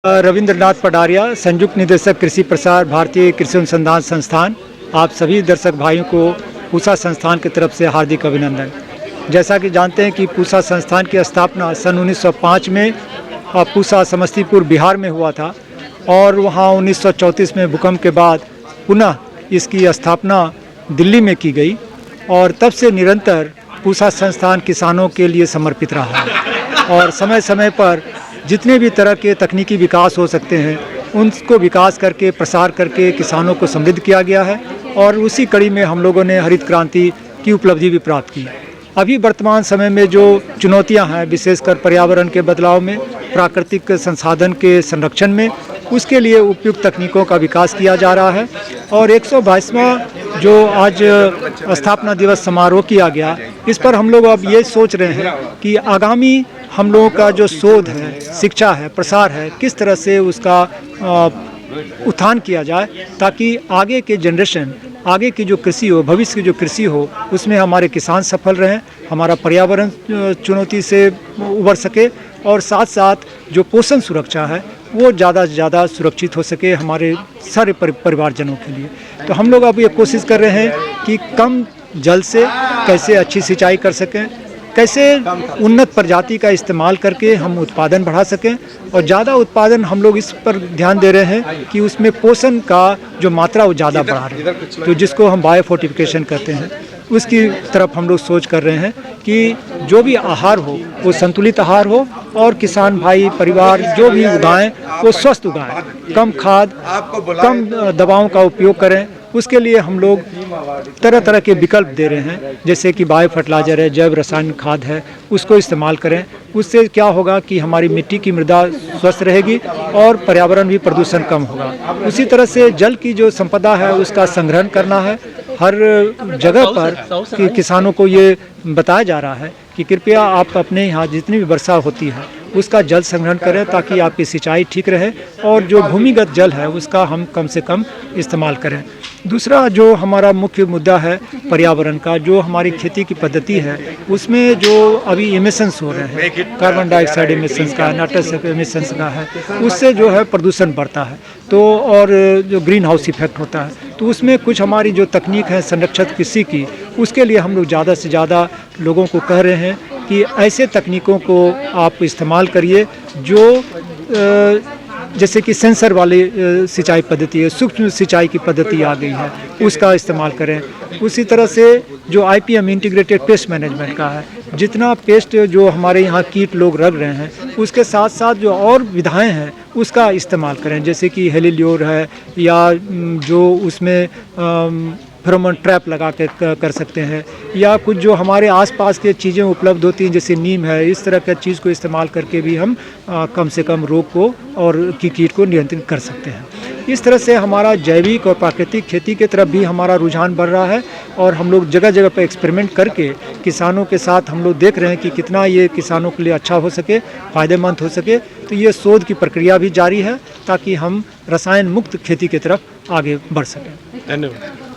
रविंद्रनाथ पडारिया, संयुक्त निदेशक कृषि प्रसार, भारतीय कृषि अनुसंधान संस्थान। आप सभी दर्शक भाइयों को पूसा संस्थान की तरफ से हार्दिक अभिनंदन। जैसा कि जानते हैं कि पूसा संस्थान की स्थापना सन 1905 में पूसा समस्तीपुर बिहार में हुआ था और वहाँ 1934 में भूकंप के बाद पुनः इसकी स्थापना दिल्ली में की गई और तब से निरंतर पूसा संस्थान किसानों के लिए समर्पित रहा है और समय समय पर जितने भी तरह के तकनीकी विकास हो सकते हैं उनको विकास करके प्रसार करके किसानों को समृद्ध किया गया है और उसी कड़ी में हम लोगों ने हरित क्रांति की उपलब्धि भी प्राप्त की। अभी वर्तमान समय में जो चुनौतियां हैं, विशेषकर पर्यावरण के बदलाव में, प्राकृतिक संसाधन के संरक्षण में, उसके लिए उपयुक्त तकनीकों का विकास किया जा रहा है और 122वां जो आज स्थापना दिवस समारोह किया गया, इस पर हम लोग अब ये सोच रहे हैं कि आगामी हम लोगों का जो शोध है, शिक्षा है, प्रसार है, किस तरह से उसका उत्थान किया जाए ताकि आगे के जनरेशन, आगे की जो कृषि हो, भविष्य की जो कृषि हो, उसमें हमारे किसान सफल रहें, हमारा पर्यावरण चुनौती से उबर सके और साथ साथ जो पोषण सुरक्षा है वो ज़्यादा से ज़्यादा सुरक्षित हो सके हमारे सारे परिवारजनों के लिए। तो हम लोग अब ये कोशिश कर रहे हैं कि कम जल से कैसे अच्छी सिंचाई कर सकें, कैसे उन्नत प्रजाति का इस्तेमाल करके हम उत्पादन बढ़ा सकें और ज़्यादा उत्पादन हम लोग इस पर ध्यान दे रहे हैं कि उसमें पोषण का जो मात्रा वो ज़्यादा बढ़ा रहे हैं, तो जिसको हम बायो फोर्टिफिकेशन कहते हैं, उसकी तरफ हम लोग सोच कर रहे हैं कि जो भी आहार हो वो संतुलित आहार हो और किसान भाई परिवार जो भी उगाएं वो स्वस्थ उगाएं, कम खाद, कम दवाओं का उपयोग करें। उसके लिए हम लोग तरह तरह के विकल्प दे रहे हैं, जैसे कि बायो फर्टिलाइजर है, जैव रासायनिक खाद है, उसको इस्तेमाल करें। उससे क्या होगा कि हमारी मिट्टी की मृदा स्वस्थ रहेगी और पर्यावरण भी प्रदूषण कम होगा। उसी तरह से जल की जो संपदा है उसका संग्रहण करना है। हर जगह पर कि किसानों को ये बताया जा रहा है कि कृपया आप अपने यहाँ जितनी भी वर्षा होती है उसका जल संग्रहण करें ताकि आपकी सिंचाई ठीक रहे और जो भूमिगत जल है उसका हम कम से कम इस्तेमाल करें। दूसरा जो हमारा मुख्य मुद्दा है पर्यावरण का, जो हमारी खेती की पद्धति है उसमें जो अभी एमिशंस हो रहे हैं, कार्बन डाइऑक्साइड एमिशंस का, नाइट्रस एमिशंस का है, उससे जो है प्रदूषण बढ़ता है तो और जो ग्रीन हाउस इफेक्ट होता है, तो उसमें कुछ हमारी जो तकनीक है संरक्षित कृषि की, उसके लिए हम लोग ज़्यादा से ज़्यादा लोगों को कह रहे हैं कि ऐसे तकनीकों को आप इस्तेमाल करिए जो जैसे कि सेंसर वाली सिंचाई पद्धति है, सूक्ष्म सिंचाई की पद्धति आ गई है, उसका इस्तेमाल करें। उसी तरह से जो IPM इंटीग्रेटेड पेस्ट मैनेजमेंट का है, जितना पेस्ट जो हमारे यहाँ कीट लोग रख रहे हैं उसके साथ साथ जो और विधाएं हैं उसका इस्तेमाल करें, जैसे कि हेलिलियोर है या जो उसमें फेरोमोन ट्रैप लगा के कर सकते हैं या कुछ जो हमारे आसपास के चीज़ें उपलब्ध होती हैं जैसे नीम है, इस तरह का चीज़ को इस्तेमाल करके भी हम कम से कम रोग को और कीट को नियंत्रित कर सकते हैं। इस तरह से हमारा जैविक और प्राकृतिक खेती की तरफ भी हमारा रुझान बढ़ रहा है और हम लोग जगह जगह पर एक्सपेरिमेंट करके किसानों के साथ हम लोग देख रहे हैं कि कितना ये किसानों के लिए अच्छा हो सके, फ़ायदेमंद हो सके। तो ये शोध की प्रक्रिया भी जारी है ताकि हम रसायन मुक्त खेती की तरफ आगे बढ़ सकें। धन्यवाद।